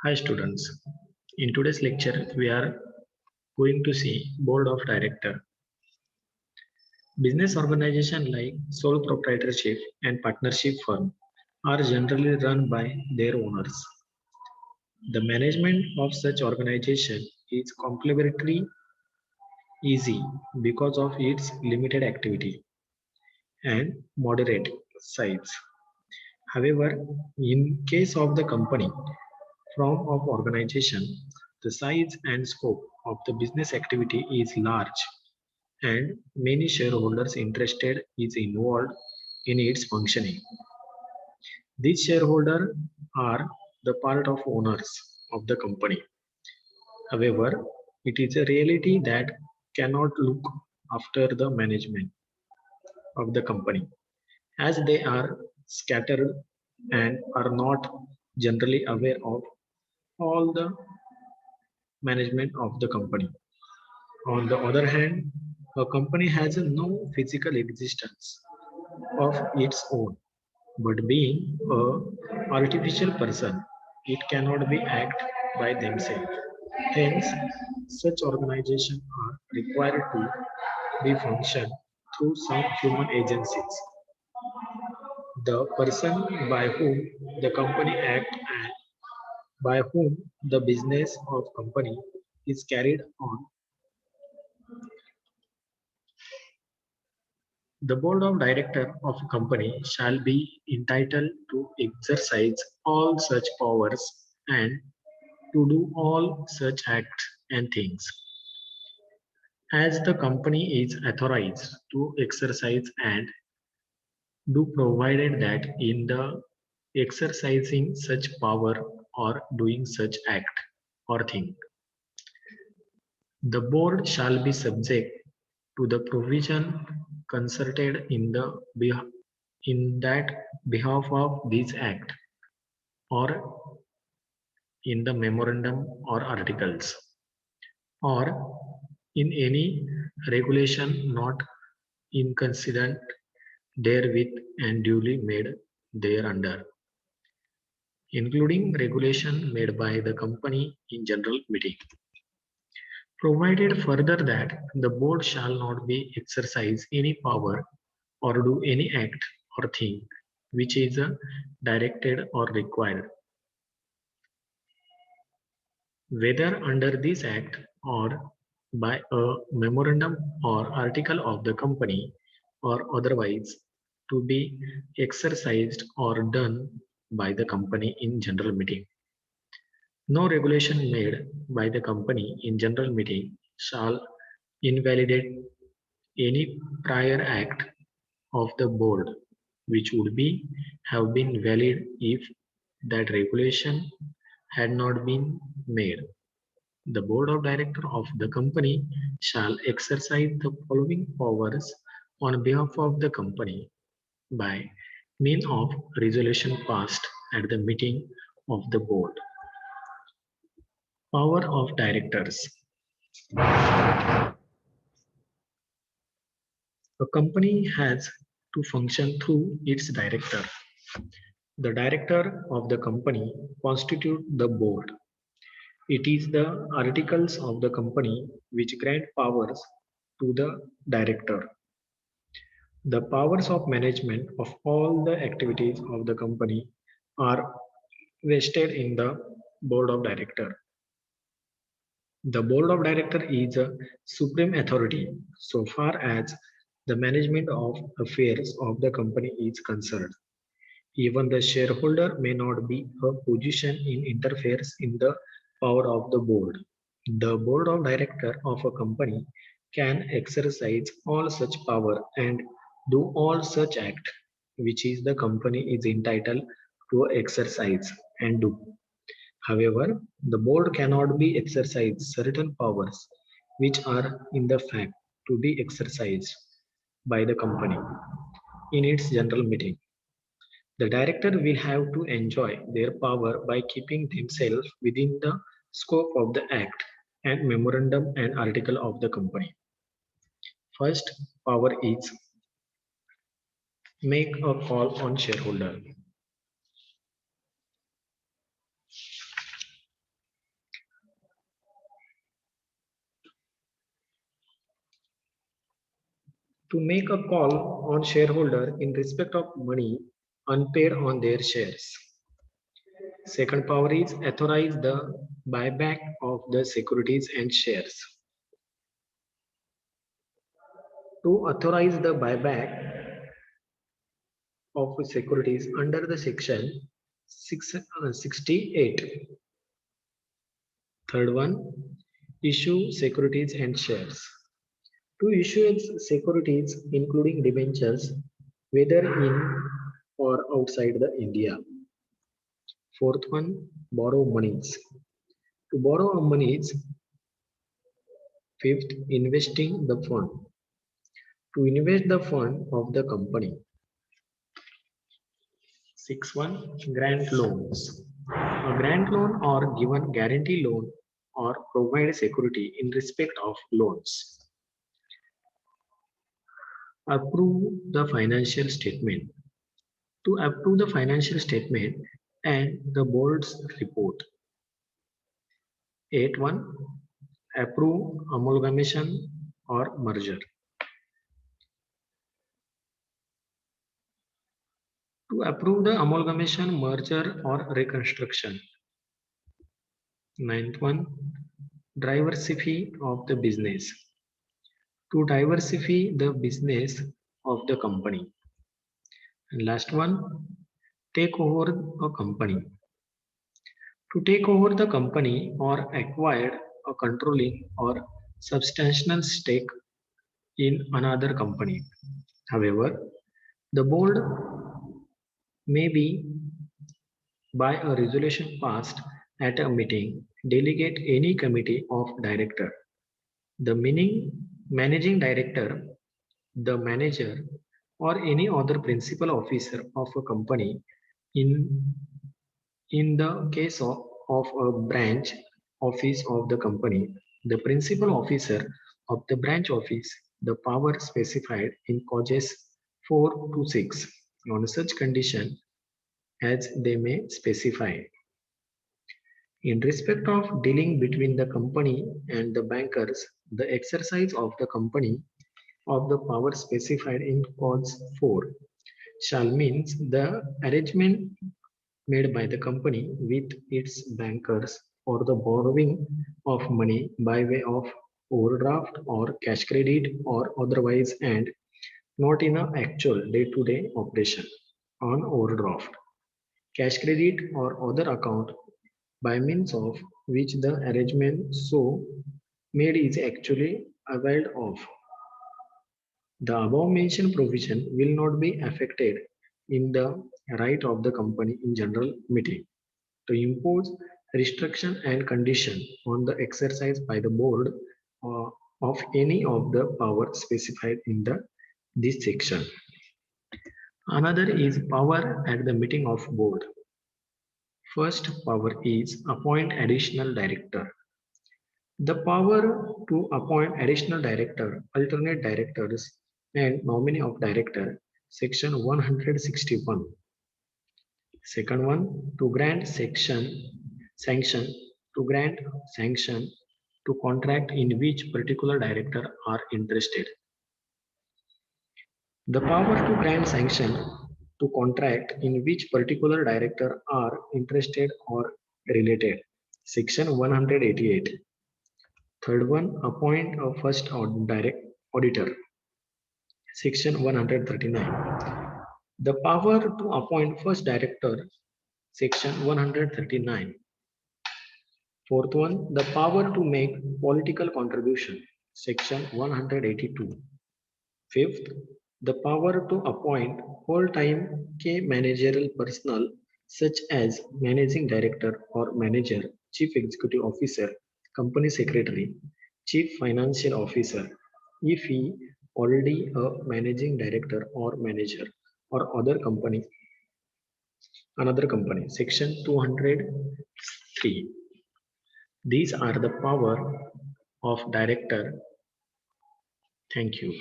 Hi students, in today's lecture we are going to see board of director. Business organization like sole proprietorship and partnership firm are generally run by their owners. The management of such organization is comparatively easy because of its limited activity and moderate size. However, in case of the company form of organization, the size and scope of the business activity is large and many shareholders interested is involved in its functioning. These shareholders are the part of owners of the company. However, it is a reality that cannot look after the management of the company as they are scattered and are not generally aware of all the management of the company. On the other hand, a company has no physical existence of its own, but being a artificial person, it cannot be act by themselves. Hence, such organizations are required to be function through some human agencies. The person by whom the company act and by whom the business of company is carried on. The board of directors of a company shall be entitled to exercise all such powers and to do all such acts and things as the company is authorized to exercise and do provided that in the exercising such power or doing such act or thing the board shall be subject to the provision concerted in the in that behalf of this act or in the memorandum or articles or in any regulation not inconsistent therewith and duly made thereunder, including regulation made by the company in general meeting. Provided further that the board shall not be exercise any power or do any act or thing which is directed or required, whether under this act or by a memorandum or article of the company or otherwise to be exercised or done by the company in general meeting. No regulation made by the company in general meeting shall invalidate any prior act of the board which would be have been valid if that regulation had not been made. The board of directors of the company shall exercise the following powers on behalf of the company by means of resolution passed at the meeting of the board. Power of directors. A company has to function through its director. The director of the company constitute the board. It is the articles of the company which grant powers to the director. The powers of management of all the activities of the company are vested in the board of director. The board of director is a supreme authority so far as the management of affairs of the company is concerned. Even the shareholder may not be a position in interferes in the power of the board. The board of director of a company can exercise all such power and do all such act which is the company is entitled to exercise and do. However, the board cannot be exercised certain powers which are in the fact to be exercised by the company in its general meeting. The director will have to enjoy their power by keeping themselves within the scope of the act and memorandum and article of the company. First power is make a call on shareholder. To make a call on shareholder in respect of money unpaid on their shares. Second power is authorize the buyback of the securities and shares. To authorize the buyback of securities under the section 68. Third one, issue securities and shares. To issue securities including debentures, whether in or outside the India. Fourth one, borrow monies. To borrow monies. Fifth, investing the fund. To invest the fund of the company. Sixth one, grant loans. A grant loan or given guarantee loan or provide security in respect of loans. Approve the financial statement. To approve the financial statement and the board's report. 8.1. Approve amalgamation or merger. To approve the amalgamation, merger or reconstruction. 9th one, diversify of the business. To diversify the business of the company. And last one, take over a company. To take over the company or acquire a controlling or substantial stake in another company. However, the board may be by a resolution passed at a meeting delegate any committee of director, the managing director, the manager, or any other principal officer of a company in the case of a branch office of the company, the principal officer of the branch office, the power specified in clauses 4 to 6 on such condition as they may specify. In respect of dealing between the company and the bankers, the exercise of the company of the power specified in clause 4 shall means the arrangement made by the company with its bankers or the borrowing of money by way of overdraft or cash credit or otherwise and not in an actual day-to-day operation on overdraft, cash credit or other account by means of which the arrangement so made is actually availed of. The above mentioned provision will not be affected in the right of the company in general meeting to impose restriction and condition on the exercise by the board of any of the power specified in this section. Another is power at the meeting of board. First power is appoint additional director. The power to appoint additional director, alternate directors, and nominee of director, section 161. Second one, to grant sanction to contract in which particular director are interested. The power to grant sanction to contract in which particular director are interested or related. Section 188. Third one, appoint a first direct auditor. Section 139. The power to appoint first director. Section 139. Fourth one, the power to make political contribution. Section 182. Fifth, the power to appoint whole-time key managerial personnel such as managing director or manager, chief executive officer, company secretary, chief financial officer, if he already a managing director or manager or another company. Section 203. These are the power of director. Thank you.